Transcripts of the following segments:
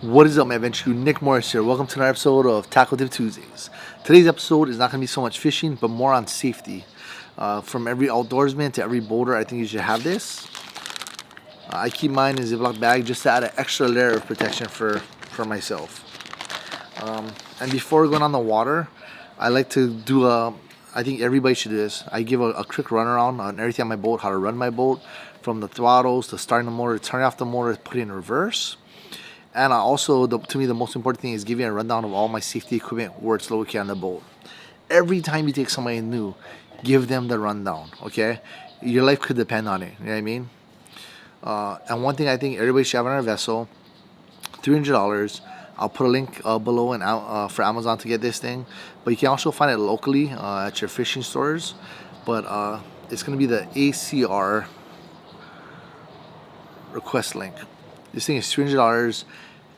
What is up, my adventure crew? Nick Morris here. Welcome to another episode of Tackle Tip Tuesdays. Today's episode is not going to be so much fishing, but more on safety. From every outdoorsman to every boater, I think you should have this. I keep mine in a Ziploc bag just to add an extra layer of protection for myself. And before going on the water, I like to do I think everybody should do this. I give a quick run around on everything on my boat, how to run my boat, from the throttles to starting the motor, turning off the motor, putting it in reverse. And I also, to me, the most important thing is giving a rundown of all my safety equipment where it's located on the boat. Every time you take somebody new, give them the rundown, okay? Your life could depend on it, you know what I mean? And one thing I think everybody should have on our vessel, $300. I'll put a link below and out for Amazon to get this thing. But you can also find it locally at your fishing stores. But it's going to be the ACR request link. This thing is $300,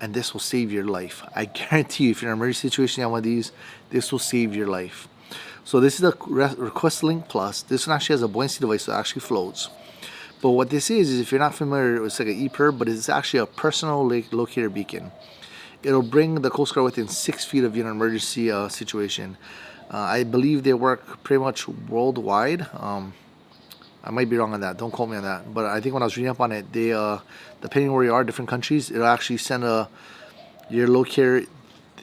and this will save your life. I guarantee you, if you're in an emergency situation, you have one of these, this will save your life. So this is the Request Link Plus. This one actually has a buoyancy device, so it actually floats. But what this is if you're not familiar, it's like an EPIRB, but it's actually a personal locator beacon. It'll bring the Coast Guard within 6 feet of you in an emergency situation. I believe they work pretty much worldwide. I might be wrong on that. Don't quote me on that. But I think when I was reading up on it, they, depending where you are, different countries, it'll actually send your locator.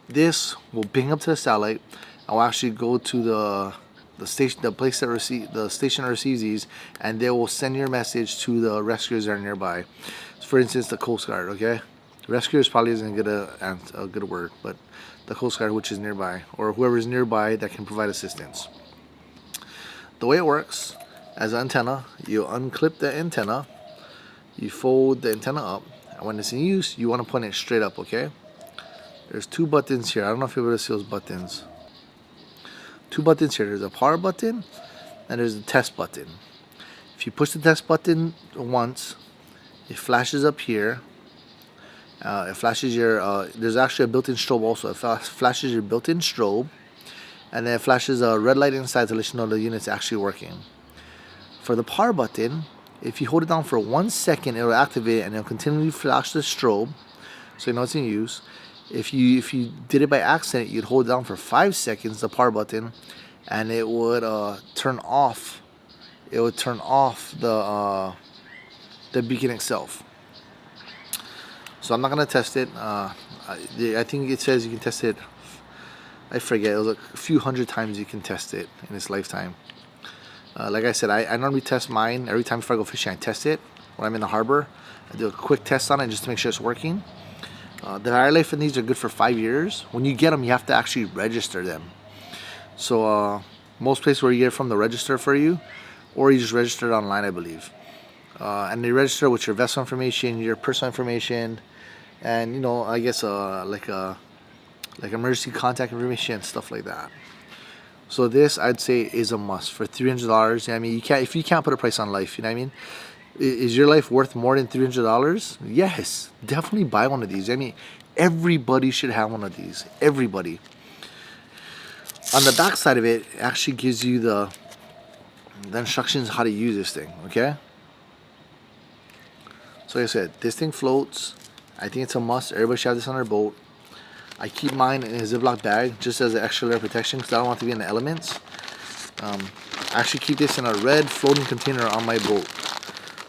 This will ping up to the satellite. I'll actually go to the station, the place that the station that receives these, and they will send your message to the rescuers that are nearby. For instance, the Coast Guard. Okay, rescuers probably isn't a good word, but the Coast Guard, which is nearby, or whoever is nearby that can provide assistance. The way it works. As an antenna, you unclip the antenna, you fold the antenna up, and when it's in use, you want to point it straight up, okay? There's two buttons here. I don't know if you're able to see those buttons. Two buttons here. There's a power button, and there's the test button. If you push the test button once, it flashes up here. It flashes your, there's actually a built-in strobe also. It flashes your built-in strobe, and then it flashes a red light inside to let you know the unit's actually working. For the power button, if you hold it down for 1 second, it will activate it and it'll continually flash the strobe, so you know it's in use. If you did it by accident, you'd hold it down for 5 seconds, the power button, and it would turn off. It would turn off the beacon itself. So I'm not gonna test it. I think it says you can test it. I forget. It was like a few hundred times you can test it in its lifetime. Like I said, I normally test mine every time before I go fishing. I test it when I'm in the harbor. I do a quick test on it just to make sure it's working. The battery life in these are good for 5 years. When you get them, you have to actually register them. So most places where you get it from, the register for you, or you just register it online, I believe. And they register with your vessel information, your personal information, and I guess like emergency contact information, stuff like that. So this, I'd say, is a must for $300. I mean, if you can't put a price on life, you know what I mean? Is your life worth more than $300? Yes, definitely buy one of these. I mean, everybody should have one of these. Everybody. On the back side of it, it actually gives you the instructions how to use this thing, okay? So like I said, this thing floats. I think it's a must. Everybody should have this on their boat. I keep mine in a Ziploc bag just as an extra layer of protection because I don't want to be in the elements. I actually keep this in a red floating container on my boat.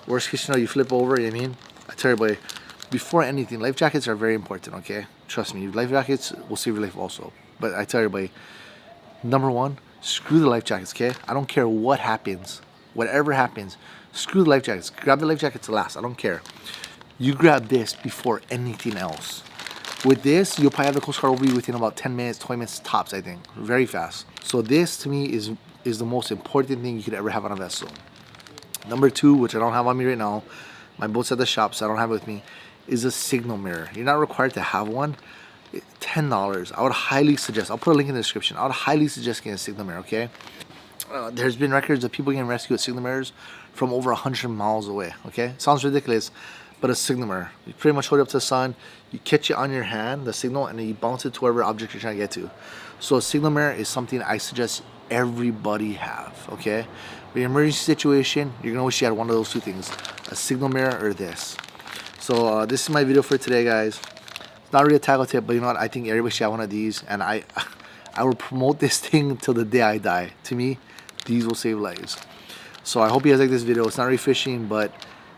Worst case scenario, you flip over, you know what I mean? I tell everybody, before anything, life jackets are very important, okay? Trust me, life jackets will save your life also. But I tell everybody, number one, screw the life jackets, okay? I don't care what happens. Whatever happens, screw the life jackets. Grab the life jackets last, I don't care. You grab this before anything else. With this, you'll probably have the Coast Guard over you within about 10 minutes, 20 minutes tops, I think. Very fast. So this, to me, is the most important thing you could ever have on a vessel. Number two, which I don't have on me right now, my boat's at the shop, so I don't have it with me, is a signal mirror. You're not required to have one. $10. I would highly suggest, I'll put a link in the description, I would highly suggest getting a signal mirror, okay? There's been records of people getting rescued with signal mirrors from over 100 miles away, okay? Sounds ridiculous, but a signal mirror. You pretty much hold it up to the sun, you catch it on your hand, the signal, and then you bounce it to whatever object you're trying to get to. So a signal mirror is something I suggest everybody have, okay? In an emergency situation, you're gonna wish you had one of those two things, a signal mirror or this. So this is my video for today, guys. not really a tackle tip, but you know what? I think everybody should have one of these, and I will promote this thing till the day I die. To me, these will save lives. So I hope you guys like this video. It's not really fishing, but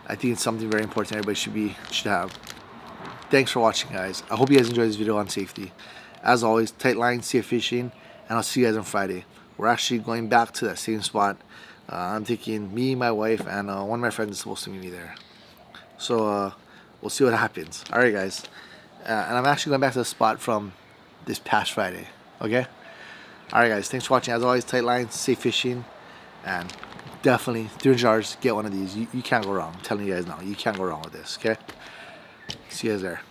I think it's something very important everybody should have. Thanks for watching, guys. I hope you guys enjoyed this video on safety. As always, tight lines, safe fishing, and I'll see you guys on Friday. We're actually going back to that same spot. I'm taking me, my wife, and one of my friends is supposed to meet me there. So we'll see what happens. Alright, guys. And I'm actually going back to the spot from this past Friday. Okay? Alright, guys. Thanks for watching. As always, tight lines, safe fishing, and definitely $300. Get one of these. You can't go wrong. I'm telling you guys now. You can't go wrong with this. Okay? See you guys there.